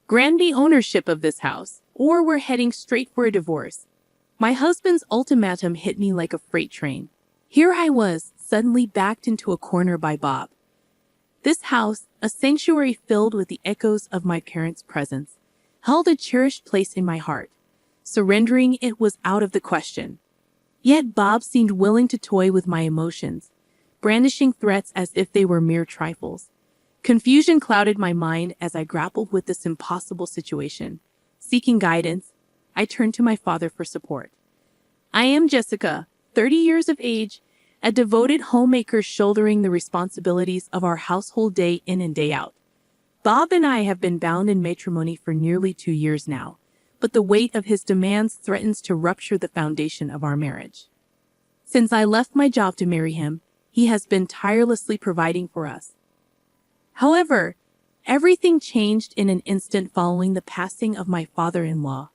grande ownership of this house, or we're heading straight for a divorce. My husband's ultimatum hit me like a freight train. Here I was, suddenly backed into a corner by Bob. This house, a sanctuary filled with the echoes of my parents' presence, held a cherished place in my heart. Surrendering it was out of the question. Yet Bob seemed willing to toy with my emotions, brandishing threats as if they were mere trifles. Confusion clouded my mind as I grappled with this impossible situation. Seeking guidance, I turned to my father for support. I am Jessica, 30 years of age, a devoted homemaker shouldering the responsibilities of our household day in and day out. Bob and I have been bound in matrimony for nearly 2 years now, but the weight of his demands threatens to rupture the foundation of our marriage. Since I left my job to marry him, he has been tirelessly providing for us. However, everything changed in an instant following the passing of my father-in-law.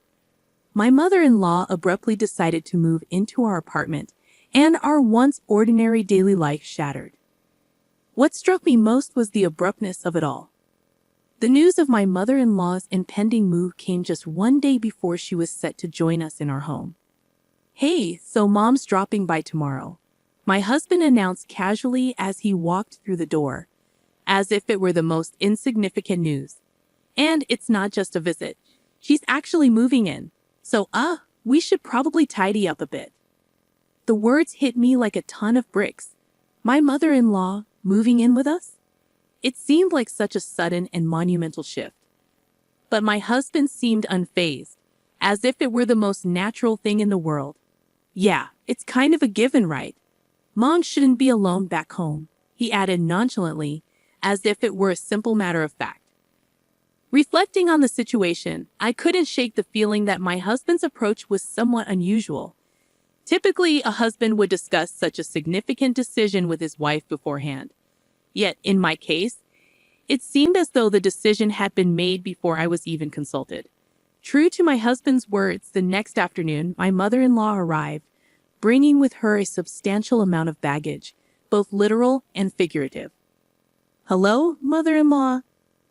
My mother-in-law abruptly decided to move into our apartment, and our once ordinary daily life shattered. What struck me most was the abruptness of it all. The news of my mother-in-law's impending move came just one day before she was set to join us in our home. "Hey, so Mom's dropping by tomorrow," my husband announced casually as he walked through the door, as if it were the most insignificant news. "And it's not just a visit. She's actually moving in. So, we should probably tidy up a bit." The words hit me like a ton of bricks. My mother-in-law moving in with us? It seemed like such a sudden and monumental shift. But my husband seemed unfazed, as if it were the most natural thing in the world. "Yeah, it's kind of a given, right? Mom shouldn't be alone back home," he added nonchalantly, as if it were a simple matter of fact. Reflecting on the situation, I couldn't shake the feeling that my husband's approach was somewhat unusual. Typically, a husband would discuss such a significant decision with his wife beforehand. Yet, in my case, it seemed as though the decision had been made before I was even consulted. True to my husband's words, the next afternoon, my mother-in-law arrived, bringing with her a substantial amount of baggage, both literal and figurative. "Hello, mother-in-law.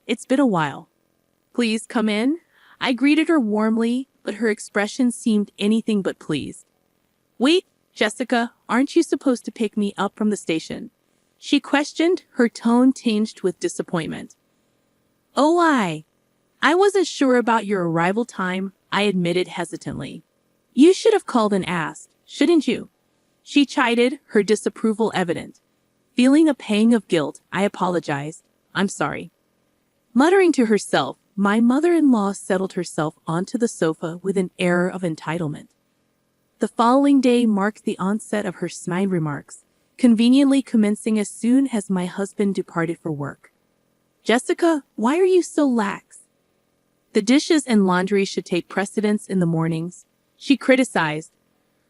It's been a while. Please come in." I greeted her warmly, but her expression seemed anything but pleased. "Wait, Jessica, aren't you supposed to pick me up from the station?" she questioned, her tone tinged with disappointment. "Oh, I wasn't sure about your arrival time," I admitted hesitantly. "You should have called and asked, shouldn't you?" she chided, her disapproval evident. Feeling a pang of guilt, I apologized. "I'm sorry." Muttering to herself, my mother-in-law settled herself onto the sofa with an air of entitlement. The following day marked the onset of her snide remarks, conveniently commencing as soon as my husband departed for work. "Jessica, why are you so lax? The dishes and laundry should take precedence in the mornings," she criticized,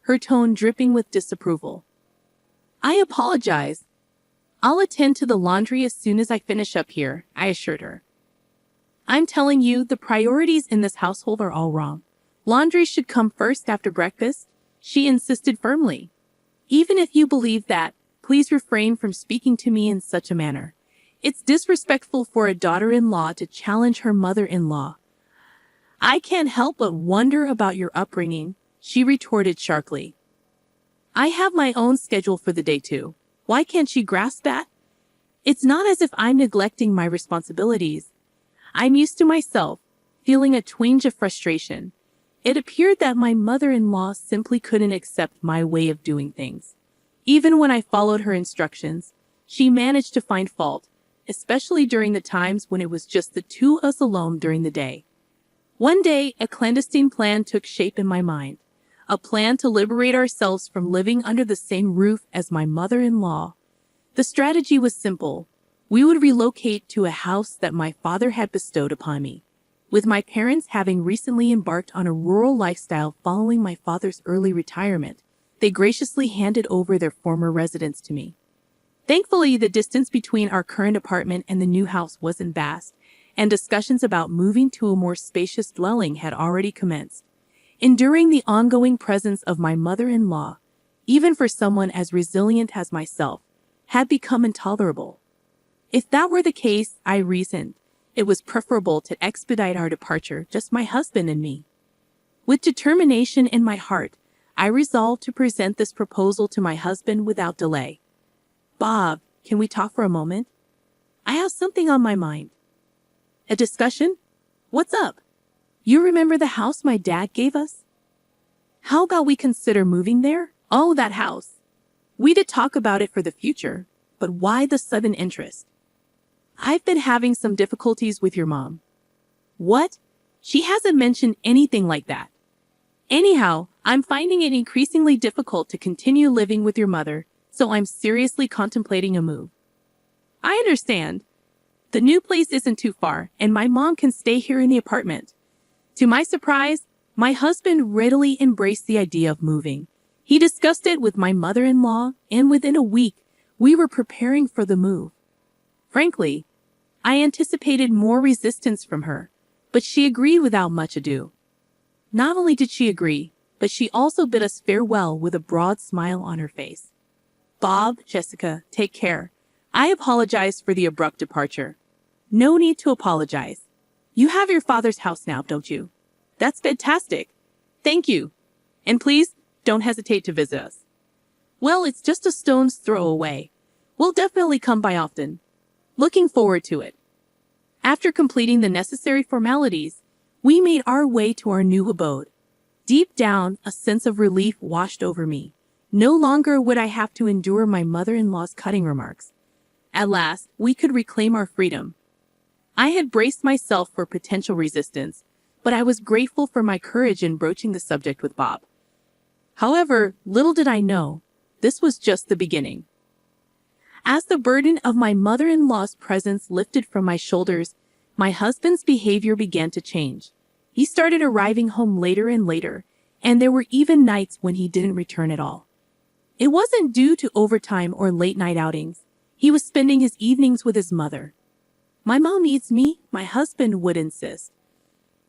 her tone dripping with disapproval. "I apologize. I'll attend to the laundry as soon as I finish up here," I assured her. "I'm telling you, the priorities in this household are all wrong. Laundry should come first after breakfast," she insisted firmly. "Even if you believe that, please refrain from speaking to me in such a manner. It's disrespectful for a daughter-in-law to challenge her mother-in-law." "I can't help but wonder about your upbringing," she retorted sharply. "I have my own schedule for the day too. Why can't you grasp that? It's not as if I'm neglecting my responsibilities. I'm used to myself, feeling a twinge of frustration. It appeared that my mother-in-law simply couldn't accept my way of doing things. Even when I followed her instructions, she managed to find fault, especially during the times when it was just the two of us alone during the day. One day, a clandestine plan took shape in my mind, a plan to liberate ourselves from living under the same roof as my mother-in-law. The strategy was simple. We would relocate to a house that my father had bestowed upon me. With my parents having recently embarked on a rural lifestyle following my father's early retirement, they graciously handed over their former residence to me. Thankfully, the distance between our current apartment and the new house wasn't vast, and discussions about moving to a more spacious dwelling had already commenced. Enduring the ongoing presence of my mother-in-law, even for someone as resilient as myself, had become intolerable. If that were the case, I reasoned, it was preferable to expedite our departure, just my husband and me. With determination in my heart, I resolved to present this proposal to my husband without delay. Bob, can we talk for a moment? I have something on my mind. A discussion? What's up? You remember the house my dad gave us? How about we consider moving there? Oh, that house. We did talk about it for the future, but why the sudden interest? I've been having some difficulties with your mom. What? She hasn't mentioned anything like that. Anyhow, I'm finding it increasingly difficult to continue living with your mother, so I'm seriously contemplating a move. I understand. The new place isn't too far, and my mom can stay here in the apartment. To my surprise, my husband readily embraced the idea of moving. He discussed it with my mother-in-law, and within a week, we were preparing for the move. Frankly, I anticipated more resistance from her, but she agreed without much ado. Not only did she agree, but she also bid us farewell with a broad smile on her face. Bob, Jessica, take care. I apologize for the abrupt departure. No need to apologize. You have your father's house now, don't you? That's fantastic. Thank you. And please, don't hesitate to visit us. Well, it's just a stone's throw away. We'll definitely come by often. Looking forward to it. After completing the necessary formalities, we made our way to our new abode. Deep down, a sense of relief washed over me. No longer would I have to endure my mother-in-law's cutting remarks. At last, we could reclaim our freedom. I had braced myself for potential resistance, but I was grateful for my courage in broaching the subject with Bob. However, little did I know, this was just the beginning. As the burden of my mother-in-law's presence lifted from my shoulders, my husband's behavior began to change. He started arriving home later and later, and there were even nights when he didn't return at all. It wasn't due to overtime or late-night outings. He was spending his evenings with his mother. My mom needs me, my husband would insist.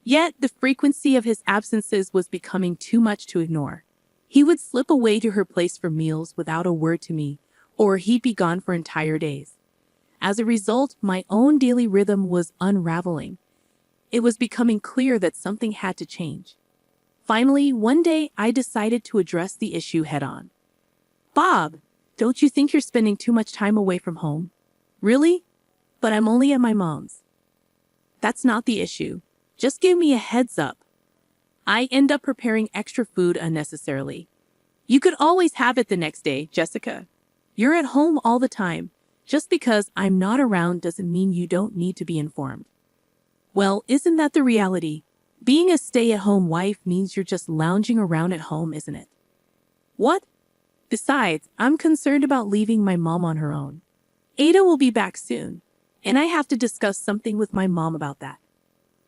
Yet the frequency of his absences was becoming too much to ignore. He would slip away to her place for meals without a word to me, or he'd be gone for entire days. As a result, my own daily rhythm was unraveling. It was becoming clear that something had to change. Finally, one day, I decided to address the issue head-on. Bob, don't you think you're spending too much time away from home? Really? But I'm only at my mom's. That's not the issue. Just give me a heads up. I end up preparing extra food unnecessarily. You could always have it the next day, Jessica. You're at home all the time. Just because I'm not around doesn't mean you don't need to be informed. Well, isn't that the reality? Being a stay-at-home wife means you're just lounging around at home, isn't it? What? Besides, I'm concerned about leaving my mom on her own. Ada will be back soon, and I have to discuss something with my mom about that.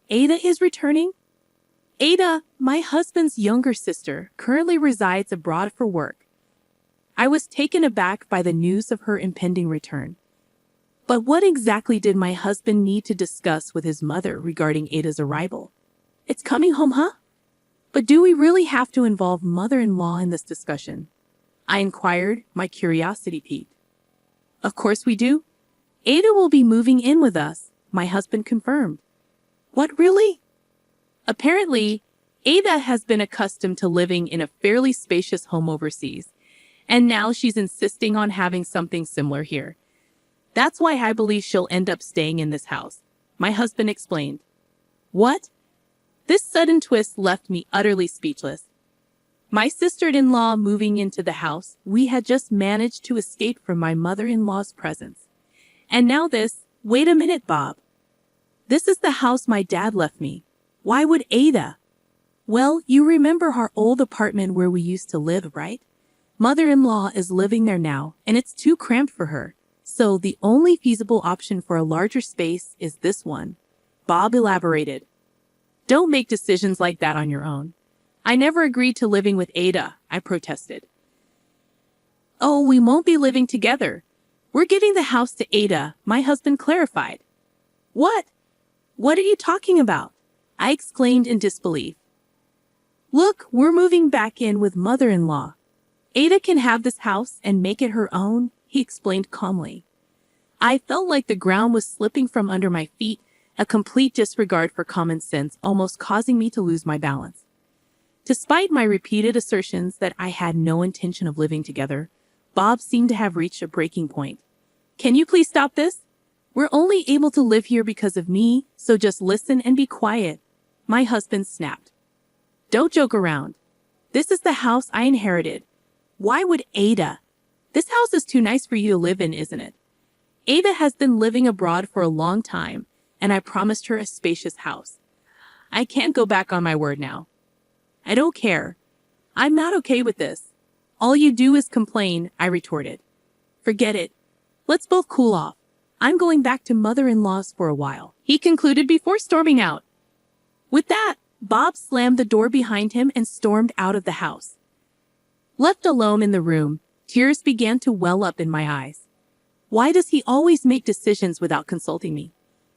Ada is returning? Ada, my husband's younger sister, currently resides abroad for work. I was taken aback by the news of her impending return. But what exactly did my husband need to discuss with his mother regarding Ada's arrival? It's coming home, huh? But do we really have to involve mother-in-law in this discussion? I inquired, my curiosity piqued. Of course we do. Ada will be moving in with us, my husband confirmed. What, really? Apparently, Ada has been accustomed to living in a fairly spacious home overseas, and now she's insisting on having something similar here. That's why I believe she'll end up staying in this house, my husband explained. What? This sudden twist left me utterly speechless. My sister-in-law moving into the house, we had just managed to escape from my mother-in-law's presence. And now this, wait a minute, Bob. This is the house my dad left me. Why would Ada? Well, you remember our old apartment where we used to live, right? Mother-in-law is living there now, and it's too cramped for her. So the only feasible option for a larger space is this one, Bob elaborated. Don't make decisions like that on your own. I never agreed to living with Ada, I protested. Oh, we won't be living together. We're giving the house to Ada, my husband clarified. What? What are you talking about? I exclaimed in disbelief. Look, we're moving back in with mother-in-law. Ada can have this house and make it her own, he explained calmly. I felt like the ground was slipping from under my feet a complete disregard for common sense almost causing me to lose my balance. Despite my repeated assertions that I had no intention of living together, Bob seemed to have reached a breaking point. "Can you please stop this? We're only able to live here because of me, so just listen and be quiet," my husband snapped. "Don't joke around. This is the house I inherited. Why would Ada? This house is too nice for you to live in, isn't it? Ada has been living abroad for a long time, and I promised her a spacious house. I can't go back on my word now. I don't care. I'm not okay with this. All you do is complain," I retorted. "Forget it. Let's both cool off. I'm going back to mother-in-law's for a while," he concluded before storming out. With that, Bob slammed the door behind him and stormed out of the house. Left alone in the room, tears began to well up in my eyes. Why does he always make decisions without consulting me?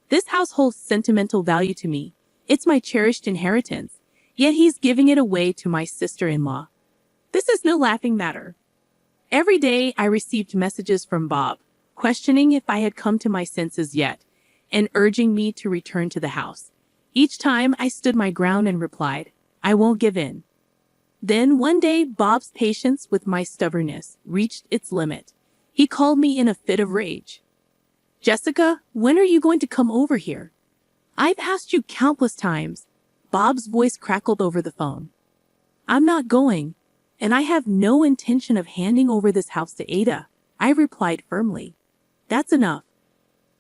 This house holds sentimental value to me. It's my cherished inheritance, yet he's giving it away to my sister-in-law. This is no laughing matter. Every day I received messages from Bob, questioning if I had come to my senses yet, and urging me to return to the house. Each time I stood my ground and replied, "I won't give in." Then one day, Bob's patience with my stubbornness reached its limit. He called me in a fit of rage. "Jessica, when are you going to come over here? I've asked you countless times." Bob's voice crackled over the phone. "I'm not going, and I have no intention of handing over this house to Ada," I replied firmly. "That's enough.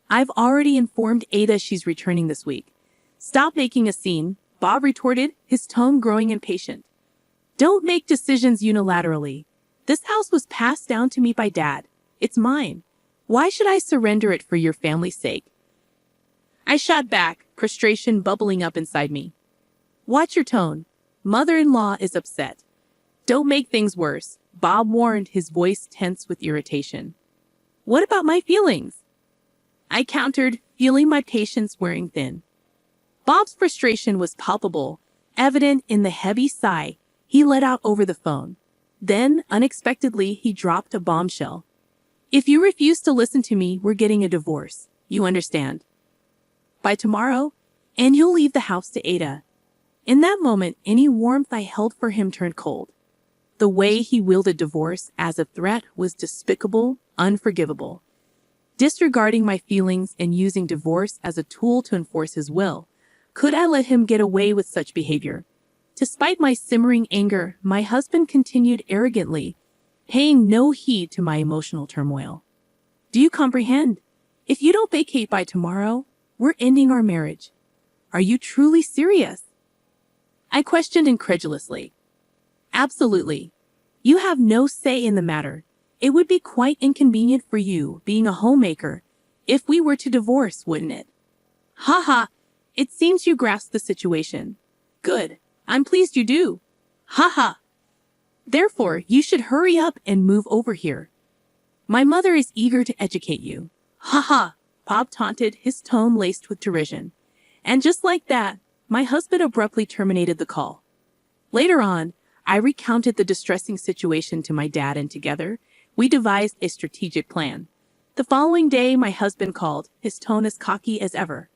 I've already informed Ada she's returning this week." "Stop making a scene," Bob retorted, his tone growing impatient. "Don't make decisions unilaterally. This house was passed down to me by Dad. It's mine. Why should I surrender it for your family's sake?" I shot back, frustration bubbling up inside me. "Watch your tone. Mother-in-law is upset. Don't make things worse," Bob warned, his voice tense with irritation. "What about my feelings?" I countered, feeling my patience wearing thin. Bob's frustration was palpable, evident in the heavy sigh he let out over the phone. Then, unexpectedly, he dropped a bombshell. "If you refuse to listen to me, we're getting a divorce. You understand? By tomorrow, and you'll leave the house to Ada." In that moment, any warmth I held for him turned cold. The way he wielded divorce as a threat was despicable, unforgivable. Disregarding my feelings and using divorce as a tool to enforce his will, could I let him get away with such behavior? Despite my simmering anger, my husband continued arrogantly, paying no heed to my emotional turmoil. "Do you comprehend? If you don't vacate by tomorrow, we're ending our marriage. Are you truly serious?" I questioned incredulously. "Absolutely. You have no say in the matter. It would be quite inconvenient for you, being a homemaker, if we were to divorce, wouldn't it?" "Ha ha. It seems you grasp the situation. Good. I'm pleased you do. Ha ha. Therefore, you should hurry up and move over here. My mother is eager to educate you." "Ha ha," Bob taunted, his tone laced with derision. And just like that, my husband abruptly terminated the call. Later on, I recounted the distressing situation to my dad, and together, we devised a strategic plan. The following day, my husband called, his tone as cocky as ever.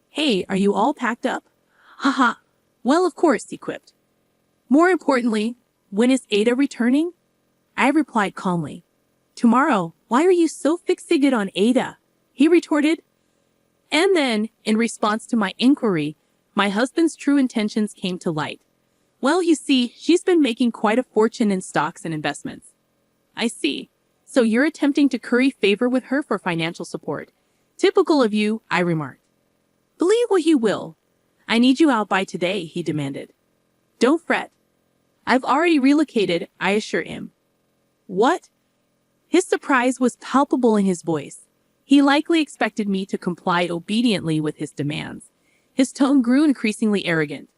"Hey, are you all packed up?" "Ha ha. Well, of course," he quipped. "More importantly, when is Ada returning?" I replied calmly. "Tomorrow. Why are you so fixated on Ada?" he retorted. And then, in response to my inquiry, my husband's true intentions came to light. "Well, you see, she's been making quite a fortune in stocks and investments." "I see. So you're attempting to curry favor with her for financial support. Typical of you," I remarked. "Believe what you will. I need you out by today," he demanded. "Don't fret. I've already relocated," I assure him. "What?" His surprise was palpable in his voice. He likely expected me to comply obediently with his demands. His tone grew increasingly arrogant.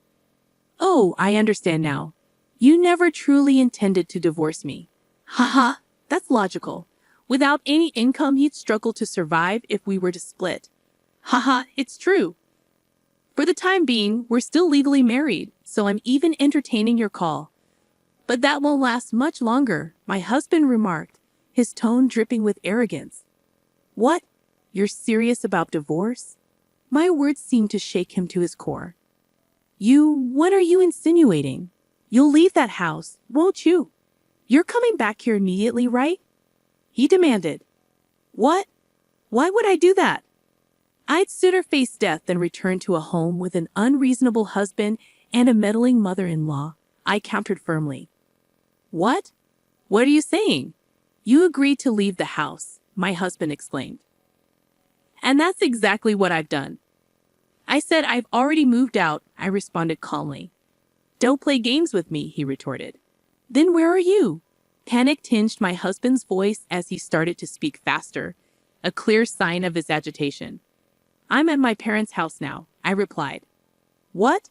"Oh, I understand now. You never truly intended to divorce me. Haha, that's logical. Without any income, you'd struggle to survive if we were to split. Haha, it's true. For the time being, we're still legally married, so I'm even entertaining your call. But that won't last much longer," my husband remarked, his tone dripping with arrogance. "What? You're serious about divorce? My words seemed to shake him to his core. What are you insinuating? You'll leave that house, won't you? You're coming back here immediately, right? He demanded. What? Why would I do that? I'd sooner face death than return to a home with an unreasonable husband and a meddling mother-in-law, I countered firmly. What? What are you saying? You agreed to leave the house, my husband exclaimed. And that's exactly what I've done. I said I've already moved out, I responded calmly. Don't play games with me, he retorted. Then where are you? Panic tinged my husband's voice as he started to speak faster, a clear sign of his agitation. I'm at my parents' house now, I replied. What?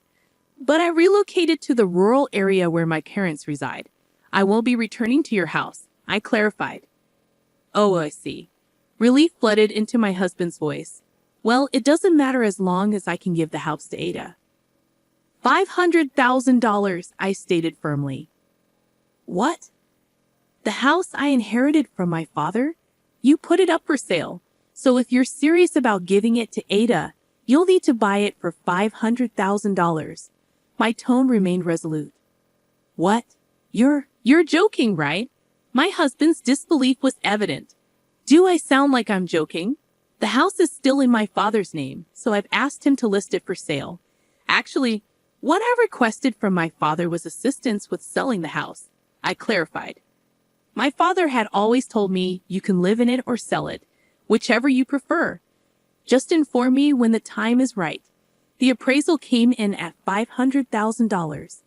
But I relocated to the rural area where my parents reside. I won't be returning to your house, I clarified. Oh, I see. Relief flooded into my husband's voice. Well, it doesn't matter as long as I can give the house to Ada. $500,000, I stated firmly. What? The house I inherited from my father? You put it up for sale, so if you're serious about giving it to Ada, you'll need to buy it for $500,000. My tone remained resolute. What? You're joking, right? My husband's disbelief was evident. Do I sound like I'm joking? The house is still in my father's name, so I've asked him to list it for sale. Actually, what I requested from my father was assistance with selling the house, I clarified. My father had always told me you can live in it or sell it, whichever you prefer. Just inform me when the time is right. The appraisal came in at $500,000.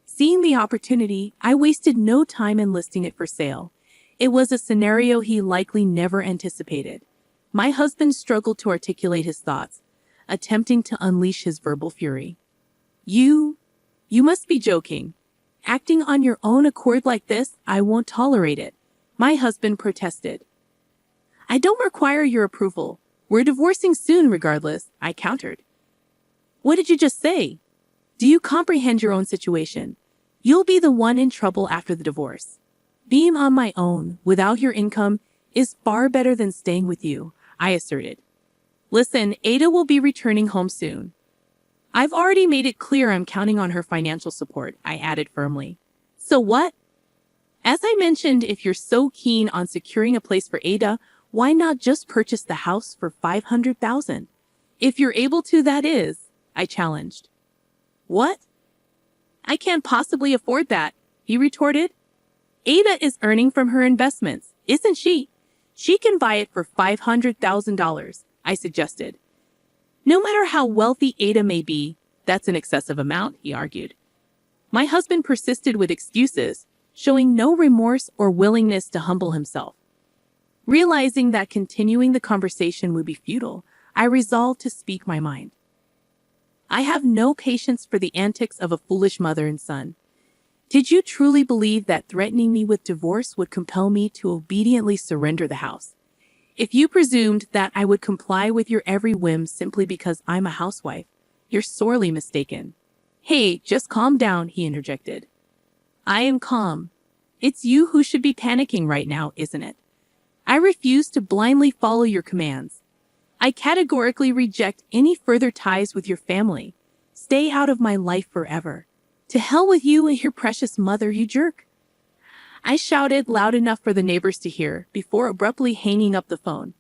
Seeing the opportunity, I wasted no time in listing it for sale. It was a scenario he likely never anticipated. My husband struggled to articulate his thoughts, attempting to unleash his verbal fury. You must be joking. Acting on your own accord like this, I won't tolerate it, my husband protested. I don't require your approval. We're divorcing soon regardless, I countered. What did you just say? Do you comprehend your own situation? You'll be the one in trouble after the divorce. Being on my own, without your income, is far better than staying with you, I asserted. Listen, Ada will be returning home soon. I've already made it clear I'm counting on her financial support, I added firmly. So what? As I mentioned, if you're so keen on securing a place for Ada, why not just purchase the house for $500,000? If you're able to, that is, I challenged. What? I can't possibly afford that, he retorted. Ada is earning from her investments, isn't she? She can buy it for $500,000, I suggested. No matter how wealthy Ada may be, that's an excessive amount, he argued. My husband persisted with excuses, showing no remorse or willingness to humble himself. Realizing that continuing the conversation would be futile, I resolved to speak my mind. I have no patience for the antics of a foolish mother and son. Did you truly believe that threatening me with divorce would compel me to obediently surrender the house? If you presumed that I would comply with your every whim simply because I'm a housewife, you're sorely mistaken. Hey, just calm down, he interjected. I am calm. It's you who should be panicking right now, isn't it? I refuse to blindly follow your commands. I categorically reject any further ties with your family. Stay out of my life forever. To hell with you and your precious mother, you jerk. I shouted loud enough for the neighbors to hear before abruptly hanging up the phone.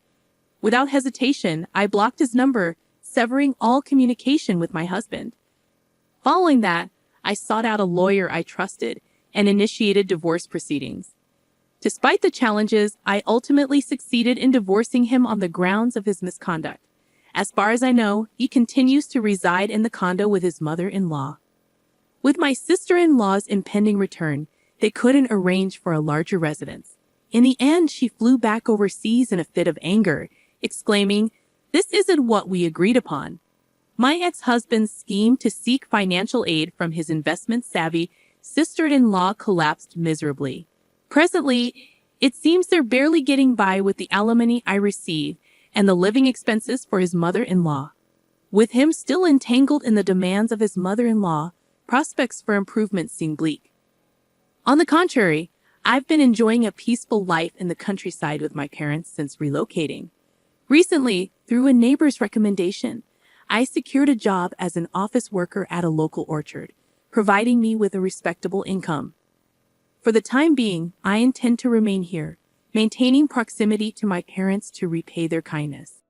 Without hesitation, I blocked his number, severing all communication with my husband. Following that, I sought out a lawyer I trusted and initiated divorce proceedings. Despite the challenges, I ultimately succeeded in divorcing him on the grounds of his misconduct. As far as I know, he continues to reside in the condo with his mother-in-law. With my sister-in-law's impending return, they couldn't arrange for a larger residence. In the end, she flew back overseas in a fit of anger, exclaiming, "This isn't what we agreed upon." My ex-husband's scheme to seek financial aid from his investment-savvy sister-in-law collapsed miserably. Presently, it seems they're barely getting by with the alimony I receive and the living expenses for his mother-in-law. With him still entangled in the demands of his mother-in-law, prospects for improvement seem bleak. On the contrary, I've been enjoying a peaceful life in the countryside with my parents since relocating. Recently, through a neighbor's recommendation, I secured a job as an office worker at a local orchard, providing me with a respectable income. For the time being, I intend to remain here, maintaining proximity to my parents to repay their kindness.